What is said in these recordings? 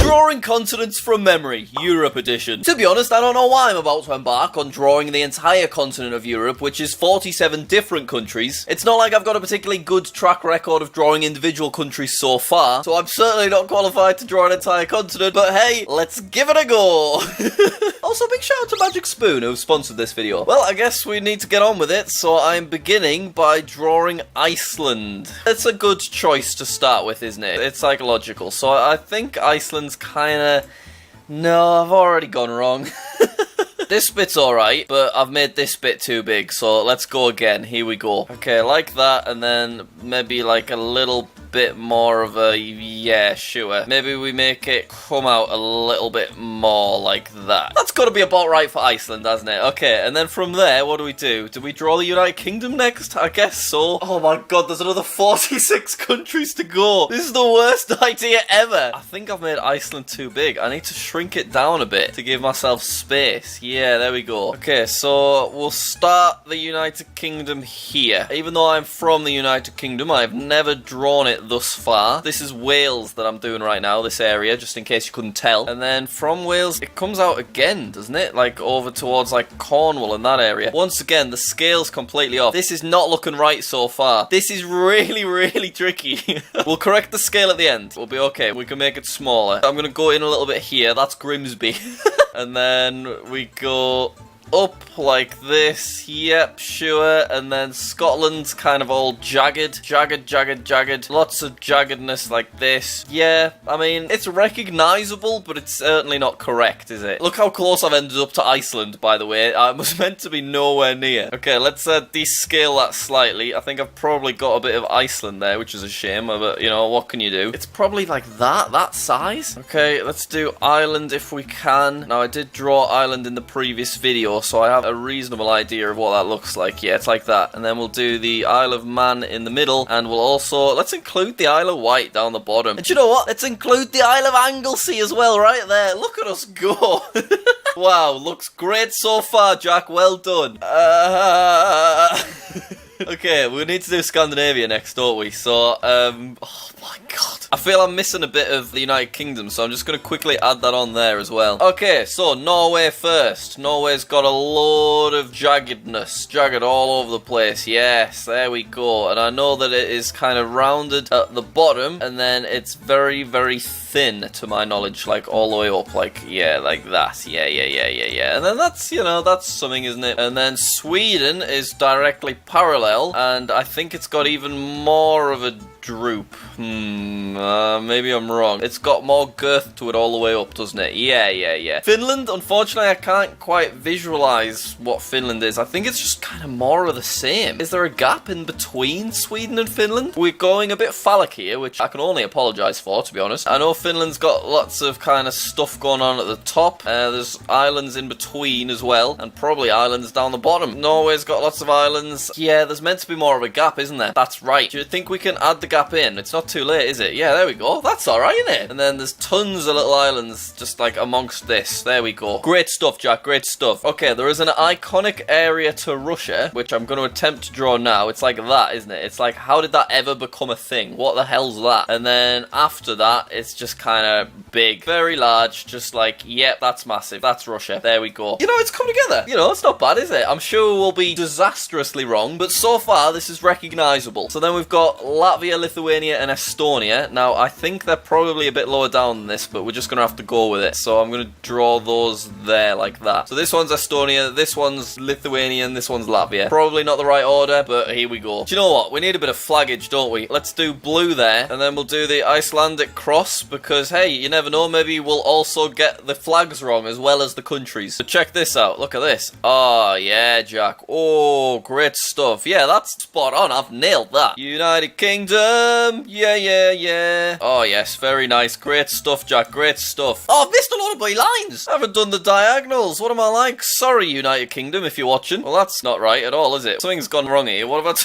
Drawing continents from memory, Europe edition. To be honest, I don't know why I'm about to embark on drawing the entire continent of Europe, which is 47 different countries. It's not like I've got a particularly good track record of drawing individual countries so far, so I'm certainly not qualified to draw an entire continent, but hey, let's give it a go! Also, big shout out to Magic Spoon, who sponsored this video. Well, I guess we need to get on with it, so I'm beginning by drawing Iceland. It's a good choice to start with, isn't it? It's psychological, so I think Iceland's kinda... No, I've already gone wrong. This bit's alright, but I've made this bit too big, so let's go again. Here we go. Okay, like that, and then maybe like a little bit more of a... Yeah, sure. Maybe we make it come out a little bit more like that. That's gotta be about right for Iceland, hasn't it? Okay, and then from there, what do? Do we draw the United Kingdom next? I guess so. Oh my god, there's another 46 countries to go. This is the worst idea ever. I think I've made Iceland too big. I need to shrink it down a bit to give myself space. Yeah, there we go. Okay, so we'll start the United Kingdom here. Even though I'm from the United Kingdom, I've never drawn it thus far. This is Wales that I'm doing right now, this area, just in case you couldn't tell. And then from Wales, it comes out again, doesn't it? Like over towards like Cornwall and that area. Once again, the scale's completely off. This is not looking right so far. This is really, really tricky. We'll correct the scale at the end. We'll be okay. We can make it smaller. I'm gonna go in a little bit here. That's Grimsby. And then we go up like this. Yep, sure. And then Scotland's kind of all jagged. Jagged. Lots of jaggedness like this. Yeah, I mean, it's recognizable, but it's certainly not correct, is it? Look how close I've ended up to Iceland, by the way. I was meant to be nowhere near. Okay, let's descale that slightly. I think I've probably got a bit of Iceland there, which is a shame, but, you know, what can you do? It's probably like that size. Okay, let's do Ireland if we can. Now, I did draw Ireland in the previous video, so I have a reasonable idea of what that looks like. Yeah, it's like that. And then we'll do the Isle of Man in the middle, and we'll also... Let's include the Isle of Wight down the bottom. And do you know what? Let's include the Isle of Anglesey as well, right there. Look at us go. Wow, looks great so far, Jack. Well done. Okay, we need to do Scandinavia next, don't we? So, oh my god. I feel I'm missing a bit of the United Kingdom, so I'm just going to quickly add that on there as well. Okay, so Norway first. Norway's got a load of jaggedness. Jagged all over the place. Yes, there we go. And I know that it is kind of rounded at the bottom, and then it's very, very thin, to my knowledge, like all the way up, like, yeah, like that. Yeah. And then that's, you know, that's something, isn't it? And then Sweden is directly parallel, and I think it's got even more of a droop. Maybe I'm wrong. It's got more girth to it all the way up, doesn't it? Yeah. Finland, unfortunately, I can't quite visualize what Finland is. I think it's just kind of more of the same. Is there a gap in between Sweden and Finland? We're going a bit phallic here, which I can only apologize for, to be honest. I know Finland's got lots of kind of stuff going on at the top. There's islands in between as well, and probably islands down the bottom. Norway's got lots of islands. Yeah, there's meant to be more of a gap, isn't there? That's right. Do you think we can add the gap in? It's not too late, is it? Yeah, there we go. That's alright, isn't it? And then there's tons of little islands just like amongst this. There we go. Great stuff, Jack. Great stuff. Okay, there is an iconic area to Russia, which I'm going to attempt to draw now. It's like that, isn't it? It's like, how did that ever become a thing? What the hell's that? And then after that, it's just kind of big. Very large. Just like, yep, that's massive. That's Russia. There we go. You know, it's come together. You know, it's not bad, is it? I'm sure we'll be disastrously wrong, but so far, this is recognizable. So then we've got Latvia, Lithuania, and Estonia. Now, I think they're probably a bit lower down than this, but we're just going to have to go with it. So I'm going to draw those there like that. So this one's Estonia, this one's Lithuania, and this one's Latvia. Probably not the right order, but here we go. Do you know what? We need a bit of flaggage, don't we? Let's do blue there, and then we'll do the Icelandic cross, because, hey, you never know, maybe we'll also get the flags wrong as well as the countries. So check this out. Look at this. Oh, yeah, Jack. Oh, great stuff. Yeah, that's spot on. I've nailed that. United Kingdom. Yeah. Oh, yes. Very nice. Great stuff, Jack. Great stuff. Oh, I've missed a lot of my lines. I haven't done the diagonals. What am I like? Sorry, United Kingdom, if you're watching. Well, that's not right at all, is it? Something's gone wrong here. What about...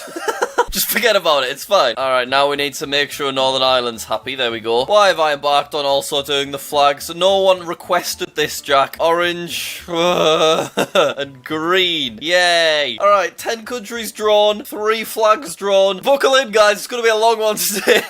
Just forget about it, it's fine. Alright, now we need to make sure Northern Ireland's happy. There we go. Why have I embarked on also doing the flags? No one requested this, Jack. Orange and green. Yay. Alright, 10 countries drawn, 3 flags drawn. Buckle in, guys. It's going to be a long one today.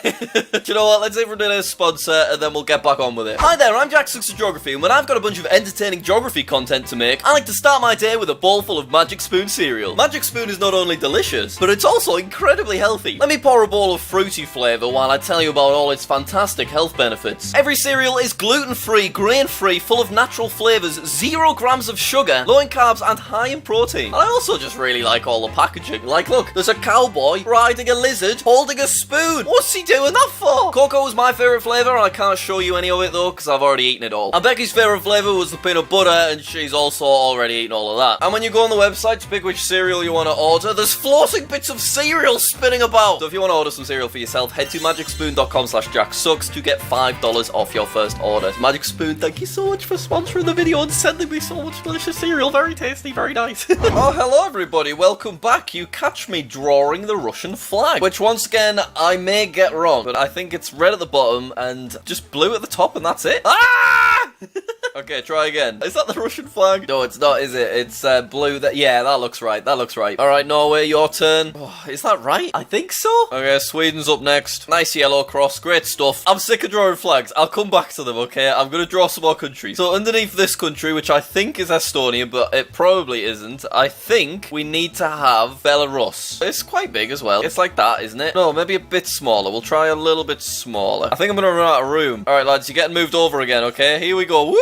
Do you know what? Let's see if we're doing a sponsor and then we'll get back on with it. Hi there, I'm Jack Sucks at Geography, and when I've got a bunch of entertaining geography content to make, I like to start my day with a bowl full of Magic Spoon cereal. Magic Spoon is not only delicious, but it's also incredibly healthy. Let me pour a bowl of fruity flavour while I tell you about all its fantastic health benefits. Every cereal is gluten-free, grain-free, full of natural flavours, 0 grams of sugar, low in carbs and high in protein. And I also just really like all the packaging. Like, look, there's a cowboy riding a lizard holding a spoon. What's he doing that for? Cocoa is my favourite flavour, and I can't show you any of it though, because I've already eaten it all. And Becky's favourite flavour was the peanut butter, and she's also already eaten all of that. And when you go on the website to pick which cereal you want to order, there's floating bits of cereal spinning about. So if you want to order some cereal for yourself, head to magicspoon.com/jacksucks to get $5 off your first order. Magic Spoon, thank you so much for sponsoring the video and sending me so much delicious cereal. Very tasty, very nice. Oh, hello everybody, welcome back. You catch me drawing the Russian flag, which once again, I may get wrong, but I think it's red at the bottom and just blue at the top and that's it. Ah! Okay, try again. Is that the Russian flag? No, it's not, is it? It's blue. Yeah, that looks right. That looks right. Alright, Norway, your turn. Oh, is that right? I think so. Okay, Sweden's up next. Nice yellow cross. Great stuff. I'm sick of drawing flags. I'll come back to them, okay? I'm going to draw some more countries. So underneath this country, which I think is Estonia, but it probably isn't, I think we need to have Belarus. It's quite big as well. It's like that, isn't it? No, maybe a bit smaller. We'll try a little bit smaller. I think I'm going to run out of room. Alright, lads, you're getting moved over again, okay? Here we go. Woohoo!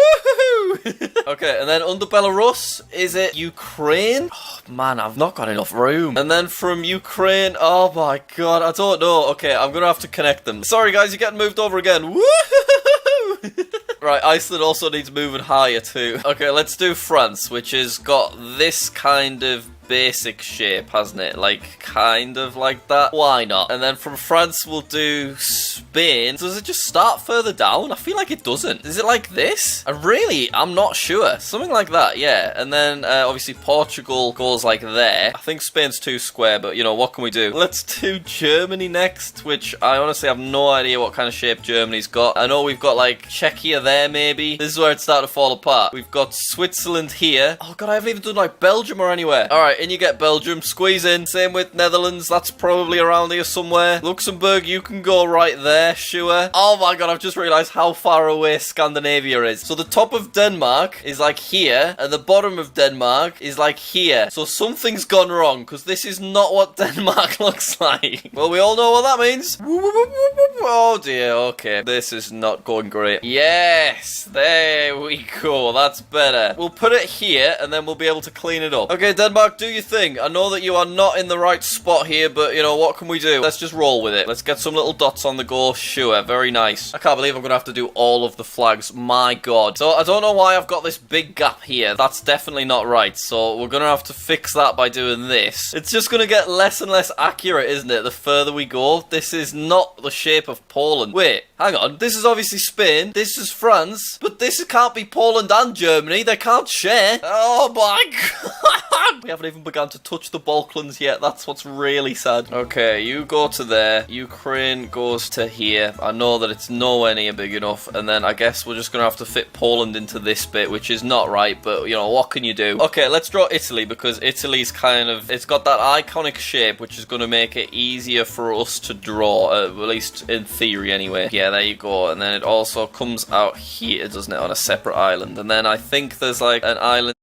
Okay, and then under Belarus, is it Ukraine? Oh, man, I've not got enough room. And then from Ukraine, oh my god, I don't know. Okay, I'm gonna have to connect them. Sorry guys, you're getting moved over again. Woohoo! Right, Iceland also needs moving higher too. Okay, let's do France, which has got this kind of basic shape, hasn't it? Like, kind of like that. Why not? And then from France, we'll do Spain. Does it just start further down? I feel like it doesn't. Is it like this? I'm not sure. Something like that, yeah. And then, obviously, Portugal goes like there. I think Spain's too square, but, you know, what can we do? Let's do Germany next, which I honestly have no idea what kind of shape Germany's got. I know we've got, like, Czechia there, maybe. This is where it's starting to fall apart. We've got Switzerland here. Oh, God, I haven't even done, like, Belgium or anywhere. All right. And you get Belgium, squeeze in. Same with Netherlands, that's probably around here somewhere. Luxembourg, you can go right there, sure. Oh my god, I've just realised how far away Scandinavia is. So the top of Denmark is like here, and the bottom of Denmark is like here. So something's gone wrong, because this is not what Denmark looks like. Well, we all know what that means. Oh dear, okay. This is not going great. Yes, there we go. That's better. We'll put it here, and then we'll be able to clean it up. Okay, Denmark, do your thing. I know that you are not in the right spot here, but, you know, what can we do? Let's just roll with it. Let's get some little dots on the go. Sure, very nice. I can't believe I'm going to have to do all of the flags. My god. So, I don't know why I've got this big gap here. That's definitely not right. So, we're going to have to fix that by doing this. It's just going to get less and less accurate, isn't it, the further we go? This is not the shape of Poland. Wait, hang on. This is obviously Spain. This is France. But this can't be Poland and Germany. They can't share. Oh my god. We haven't even begun to touch the Balkans yet. That's what's really sad. Okay, you go to there. Ukraine goes to here. I know that it's nowhere near big enough. And then I guess we're just going to have to fit Poland into this bit, which is not right. But, you know, what can you do? Okay, let's draw Italy, because Italy's kind of... It's got that iconic shape, which is going to make it easier for us to draw. At least in theory, anyway. Yeah, there you go. And then it also comes out here, doesn't it? On a separate island. And then I think there's, like, an island...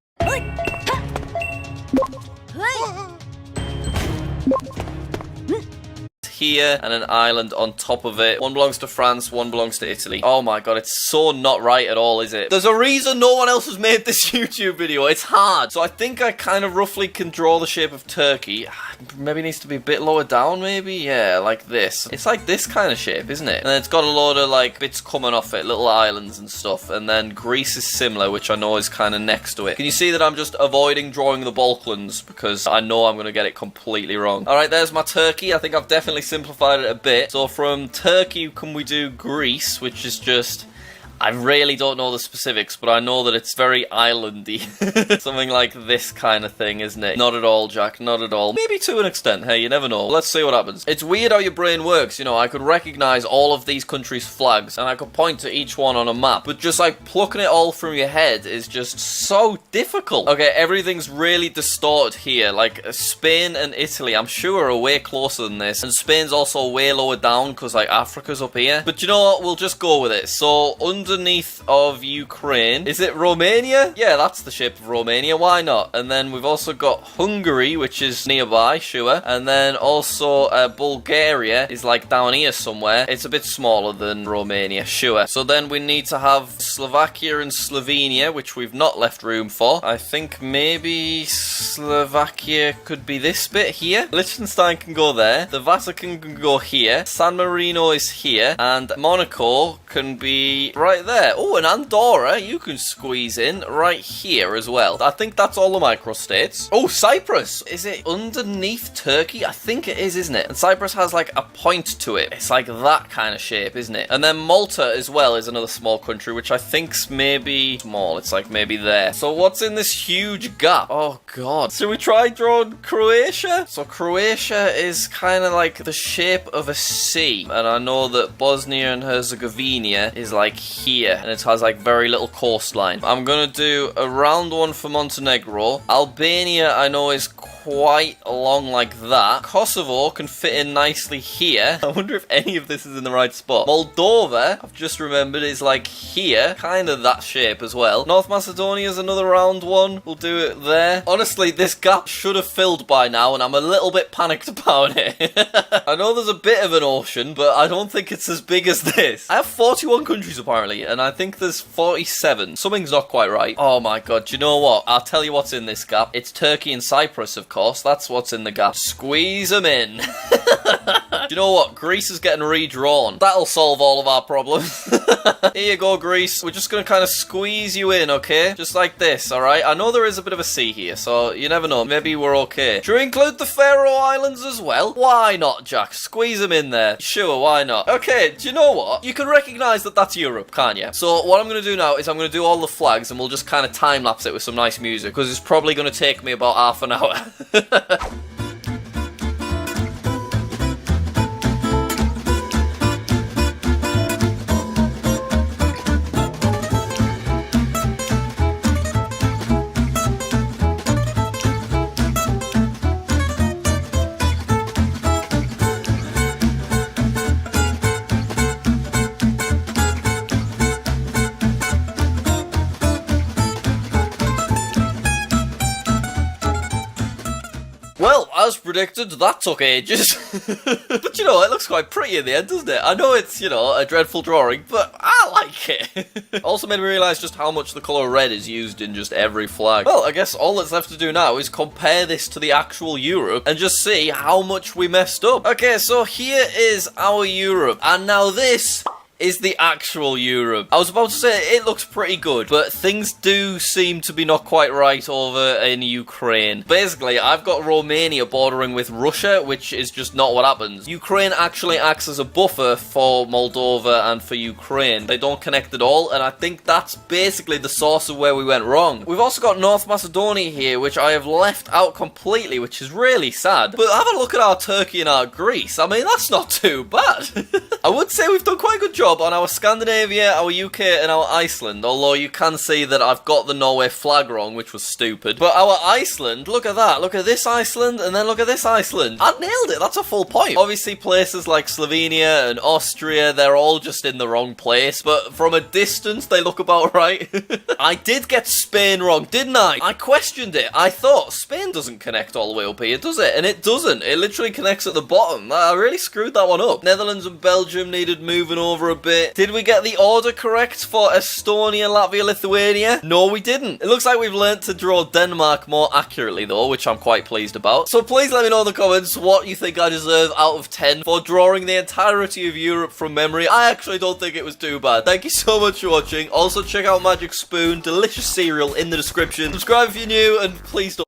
here and an island on top of it. One belongs to France, one belongs to Italy. Oh my god, it's so not right at all, is it? There's a reason no one else has made this YouTube video. It's hard. So I think I kind of roughly can draw the shape of Turkey. Maybe it needs to be a bit lower down, maybe? Yeah, like this. It's like this kind of shape, isn't it? And then it's got a load of like bits coming off it, little islands and stuff. And then Greece is similar, which I know is kind of next to it. Can you see that I'm just avoiding drawing the Balkans because I know I'm going to get it completely wrong. Alright, there's my Turkey. I think I've definitely simplified it a bit. So from Turkey, can we do Greece, which is just I really don't know the specifics, but I know that it's very islandy. Something like this kind of thing, isn't it? Not at all, Jack, not at all. Maybe to an extent, hey, you never know. Let's see what happens. It's weird how your brain works, you know, I could recognize all of these countries' flags, and I could point to each one on a map, but just like plucking it all from your head is just so difficult. Okay, everything's really distorted here, like Spain and Italy, I'm sure are way closer than this, and Spain's also way lower down, because like Africa's up here. But you know what, we'll just go with it. So, underneath of Ukraine, is it Romania? Yeah, that's the shape of Romania, why not? And then we've also got Hungary, which is nearby, sure. And then also Bulgaria is like down here somewhere. It's a bit smaller than Romania, sure. So then we need to have Slovakia and Slovenia, which we've not left room for. I think maybe Slovakia could be this bit here. Liechtenstein can go there. The Vatican can go here. San Marino is here. And Monaco can be right there. Oh, and Andorra, you can squeeze in right here as well. I think that's all the microstates. Oh, Cyprus. Is it underneath Turkey? I think it is, isn't it? And Cyprus has like a point to it. It's like that kind of shape, isn't it? And then Malta as well is another small country, which I think's maybe small. It's like maybe there. So what's in this huge gap? Oh, God. Should we try drawing Croatia? So Croatia is kind of like the shape of a C. And I know that Bosnia and Herzegovina is like here. And it has like very little coastline. I'm gonna do a round one for Montenegro. Albania, I know, is quite long like that. Kosovo can fit in nicely here. I wonder if any of this is in the right spot. Moldova, I've just remembered, is like here. Kind of that shape as well. North Macedonia is another round one. We'll do it there. Honestly, this gap should have filled by now, and I'm a little bit panicked about it. I know there's a bit of an ocean, but I don't think it's as big as this. I have 41 countries apparently, and I think there's 47. Something's not quite right. Oh my god, do you know what? I'll tell you what's in this gap. It's Turkey and Cyprus, of course. That's what's in the gap. Squeeze them in. Do you know what? Greece is getting redrawn. That'll solve all of our problems. Here you go, Greece. We're just going to kind of squeeze you in, okay? Just like this, alright? I know there is a bit of a sea here, so you never know. Maybe we're okay. Should we include the Faroe Islands as well? Why not, Jack? Squeeze them in there. Sure, why not? Okay, do you know what? You can recognise that that's Europe, can't you? So what I'm going to do now is I'm going to do all the flags, and we'll just kind of time-lapse it with some nice music, because it's probably going to take me about half an hour. Well, as predicted, that took ages. But you know, it looks quite pretty in the end, doesn't it? I know it's, you know, a dreadful drawing, but I like it. Also made me realise just how much the colour red is used in just every flag. Well, I guess all that's left to do now is compare this to the actual Europe and just see how much we messed up. Okay, so here is our Europe, and now this is the actual Europe. I was about to say it looks pretty good, but things do seem to be not quite right over in Ukraine. Basically, I've got Romania bordering with Russia, which is just not what happens. Ukraine actually acts as a buffer for Moldova and for Ukraine. They don't connect at all, and I think that's basically the source of where we went wrong. We've also got North Macedonia here, which I have left out completely, which is really sad. But have a look at our Turkey and our Greece. I mean, that's not too bad. I would say we've done quite a good job on our Scandinavia, our UK, and our Iceland, although you can see that I've got the Norway flag wrong, which was stupid. But our Iceland, look at that. Look at this Iceland, and then look at this Iceland. I nailed it. That's a full point. Obviously, places like Slovenia and Austria, they're all just in the wrong place, but from a distance, they look about right. I did get Spain wrong, didn't I? I questioned it. I thought, Spain doesn't connect all the way up here, does it? And it doesn't. It literally connects at the bottom. I really screwed that one up. Netherlands and Belgium needed moving over a bit. Did we get the order correct for Estonia, Latvia, Lithuania? No, we didn't. It looks like we've learnt to draw Denmark more accurately, though, which I'm quite pleased about. So please let me know in the comments what you think I deserve out of 10 for drawing the entirety of Europe from memory. I actually don't think it was too bad. Thank you so much for watching. Also, check out Magic Spoon, delicious cereal in the description. Subscribe if you're new, and please don't